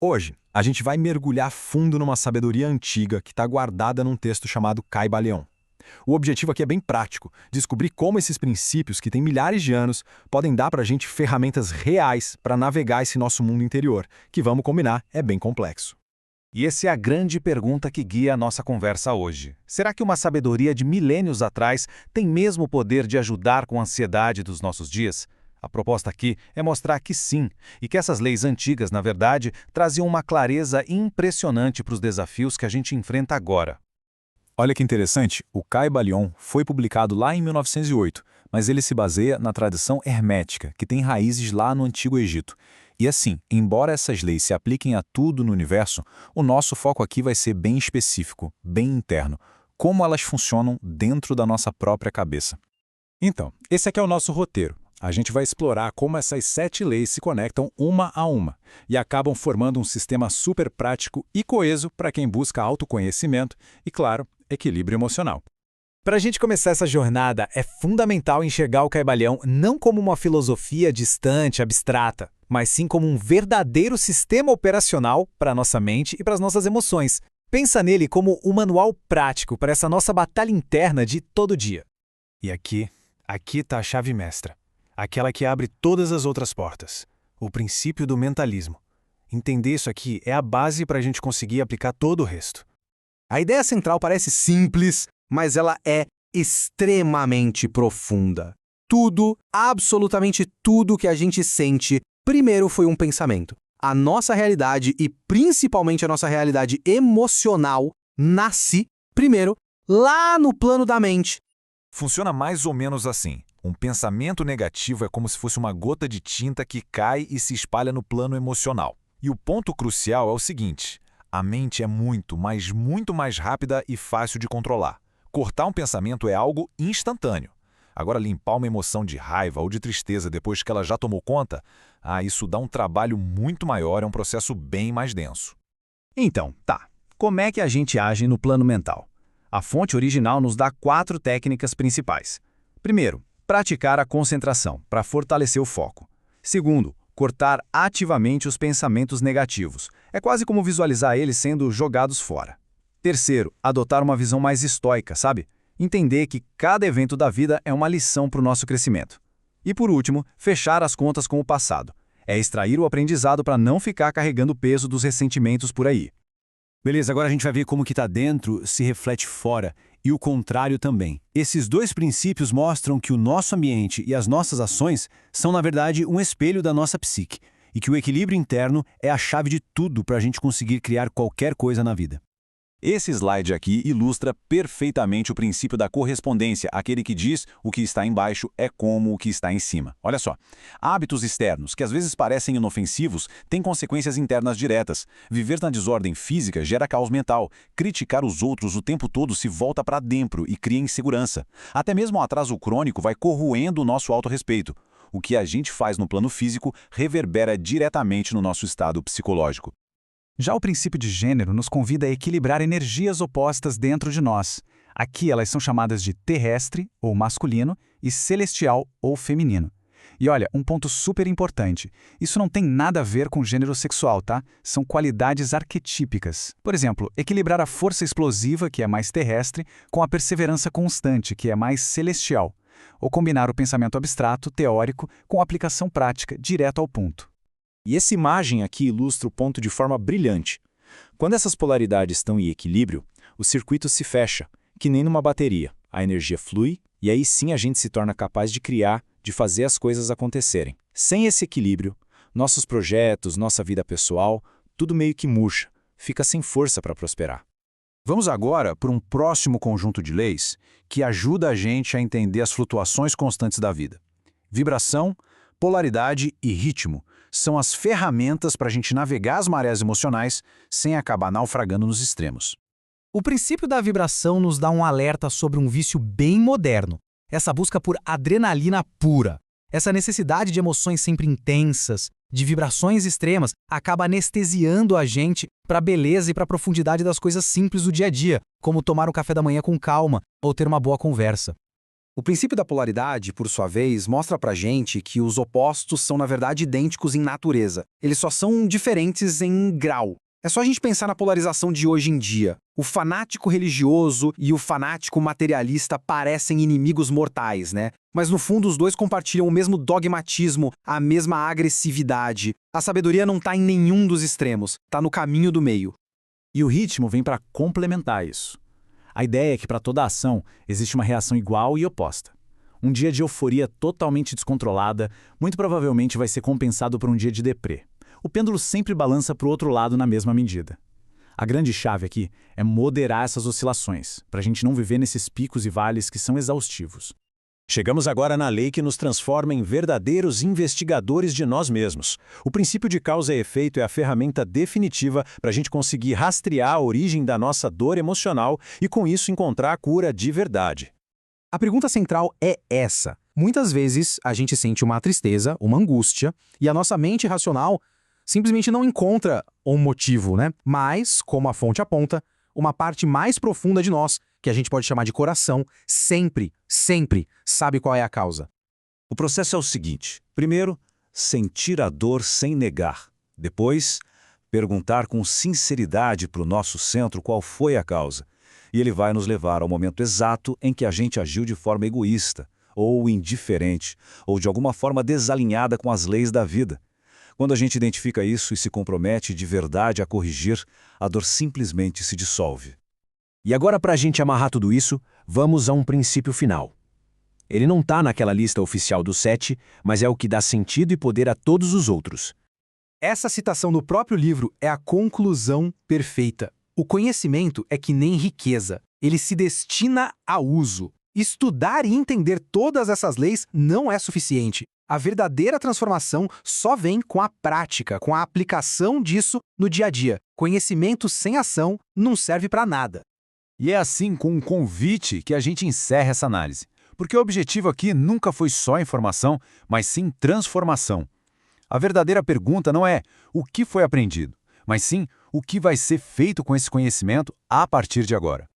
Hoje, a gente vai mergulhar fundo numa sabedoria antiga que está guardada num texto chamado Caibalion. O objetivo aqui é bem prático, descobrir como esses princípios, que têm milhares de anos, podem dar para a gente ferramentas reais para navegar esse nosso mundo interior, que, vamos combinar, é bem complexo. E essa é a grande pergunta que guia a nossa conversa hoje. Será que uma sabedoria de milênios atrás tem mesmo o poder de ajudar com a ansiedade dos nossos dias? A proposta aqui é mostrar que sim, e que essas leis antigas, na verdade, traziam uma clareza impressionante para os desafios que a gente enfrenta agora. Olha que interessante, o Caibalion foi publicado lá em 1908, mas ele se baseia na tradição hermética, que tem raízes lá no Antigo Egito. E assim, embora essas leis se apliquem a tudo no universo, o nosso foco aqui vai ser bem específico, bem interno, como elas funcionam dentro da nossa própria cabeça. Então, esse aqui é o nosso roteiro. A gente vai explorar como essas 7 leis se conectam uma a uma e acabam formando um sistema super prático e coeso para quem busca autoconhecimento e, claro, equilíbrio emocional. Para a gente começar essa jornada, é fundamental enxergar o Caibalion não como uma filosofia distante, abstrata, mas sim como um verdadeiro sistema operacional para a nossa mente e para as nossas emoções. Pensa nele como um manual prático para essa nossa batalha interna de todo dia. E aqui está a chave mestra. Aquela que abre todas as outras portas. O princípio do mentalismo. Entender isso aqui é a base para a gente conseguir aplicar todo o resto. A ideia central parece simples, mas ela é extremamente profunda. Tudo, absolutamente tudo que a gente sente, primeiro foi um pensamento. A nossa realidade e principalmente a nossa realidade emocional nasce, primeiro, lá no plano da mente. Funciona mais ou menos assim. Um pensamento negativo é como se fosse uma gota de tinta que cai e se espalha no plano emocional. E o ponto crucial é o seguinte: a mente é muito, mas muito mais rápida e fácil de controlar. Cortar um pensamento é algo instantâneo. Agora, limpar uma emoção de raiva ou de tristeza depois que ela já tomou conta, isso dá um trabalho muito maior, é um processo bem mais denso. Então, como é que a gente age no plano mental? A fonte original nos dá 4 técnicas principais. Primeiro, praticar a concentração, para fortalecer o foco. Segundo, cortar ativamente os pensamentos negativos. É quase como visualizar eles sendo jogados fora. Terceiro, adotar uma visão mais estoica, sabe? Entender que cada evento da vida é uma lição para o nosso crescimento. E por último, fechar as contas com o passado. É extrair o aprendizado para não ficar carregando o peso dos ressentimentos por aí. Beleza, agora a gente vai ver como que está dentro se reflete fora, e o contrário também. Esses 2 princípios mostram que o nosso ambiente e as nossas ações são, na verdade, um espelho da nossa psique, e que o equilíbrio interno é a chave de tudo para a gente conseguir criar qualquer coisa na vida. Esse slide aqui ilustra perfeitamente o princípio da correspondência, aquele que diz o que está embaixo é como o que está em cima. Olha só, hábitos externos, que às vezes parecem inofensivos, têm consequências internas diretas. Viver na desordem física gera caos mental. Criticar os outros o tempo todo se volta para dentro e cria insegurança. Até mesmo o atraso crônico vai corroendo o nosso autorrespeito. O que a gente faz no plano físico reverbera diretamente no nosso estado psicológico. Já o princípio de gênero nos convida a equilibrar energias opostas dentro de nós. Aqui elas são chamadas de terrestre, ou masculino, e celestial, ou feminino. E olha, um ponto super importante. Isso não tem nada a ver com gênero sexual, tá? São qualidades arquetípicas. Por exemplo, equilibrar a força explosiva, que é mais terrestre, com a perseverança constante, que é mais celestial. Ou combinar o pensamento abstrato, teórico, com aplicação prática, direto ao ponto. E essa imagem aqui ilustra o ponto de forma brilhante. Quando essas polaridades estão em equilíbrio, o circuito se fecha, que nem numa bateria. A energia flui e aí sim a gente se torna capaz de criar, de fazer as coisas acontecerem. Sem esse equilíbrio, nossos projetos, nossa vida pessoal, tudo meio que murcha, fica sem força para prosperar. Vamos agora para um próximo conjunto de leis que ajuda a gente a entender as flutuações constantes da vida. Vibração, polaridade e ritmo são as ferramentas para a gente navegar as marés emocionais sem acabar naufragando nos extremos. O princípio da vibração nos dá um alerta sobre um vício bem moderno, essa busca por adrenalina pura. Essa necessidade de emoções sempre intensas, de vibrações extremas, acaba anestesiando a gente para a beleza e para a profundidade das coisas simples do dia a dia, como tomar um café da manhã com calma ou ter uma boa conversa. O princípio da polaridade, por sua vez, mostra pra gente que os opostos são, na verdade, idênticos em natureza. Eles só são diferentes em grau. É só a gente pensar na polarização de hoje em dia. O fanático religioso e o fanático materialista parecem inimigos mortais, né? Mas no fundo os dois compartilham o mesmo dogmatismo, a mesma agressividade. A sabedoria não tá em nenhum dos extremos, tá no caminho do meio. E o ritmo vem para complementar isso. A ideia é que para toda ação existe uma reação igual e oposta. Um dia de euforia totalmente descontrolada muito provavelmente vai ser compensado por um dia de deprê. O pêndulo sempre balança para o outro lado na mesma medida. A grande chave aqui é moderar essas oscilações, para a gente não viver nesses picos e vales que são exaustivos. Chegamos agora na lei que nos transforma em verdadeiros investigadores de nós mesmos. O princípio de causa e efeito é a ferramenta definitiva para a gente conseguir rastrear a origem da nossa dor emocional e, com isso, encontrar a cura de verdade. A pergunta central é essa. Muitas vezes a gente sente uma tristeza, uma angústia, e a nossa mente racional simplesmente não encontra um motivo, né? Mas, como a fonte aponta, uma parte mais profunda de nós, que a gente pode chamar de coração, sempre sabe qual é a causa. O processo é o seguinte: primeiro, sentir a dor sem negar. Depois, perguntar com sinceridade para o nosso centro qual foi a causa. E ele vai nos levar ao momento exato em que a gente agiu de forma egoísta, ou indiferente, ou de alguma forma desalinhada com as leis da vida. Quando a gente identifica isso e se compromete de verdade a corrigir, a dor simplesmente se dissolve. E agora, para a gente amarrar tudo isso, vamos a um princípio final. Ele não está naquela lista oficial dos 7, mas é o que dá sentido e poder a todos os outros. Essa citação do próprio livro é a conclusão perfeita. O conhecimento é que nem riqueza. Ele se destina a uso. Estudar e entender todas essas leis não é suficiente. A verdadeira transformação só vem com a prática, com a aplicação disso no dia a dia. Conhecimento sem ação não serve para nada. E é assim, com um convite, que a gente encerra essa análise. Porque o objetivo aqui nunca foi só informação, mas sim transformação. A verdadeira pergunta não é o que foi aprendido, mas sim o que vai ser feito com esse conhecimento a partir de agora.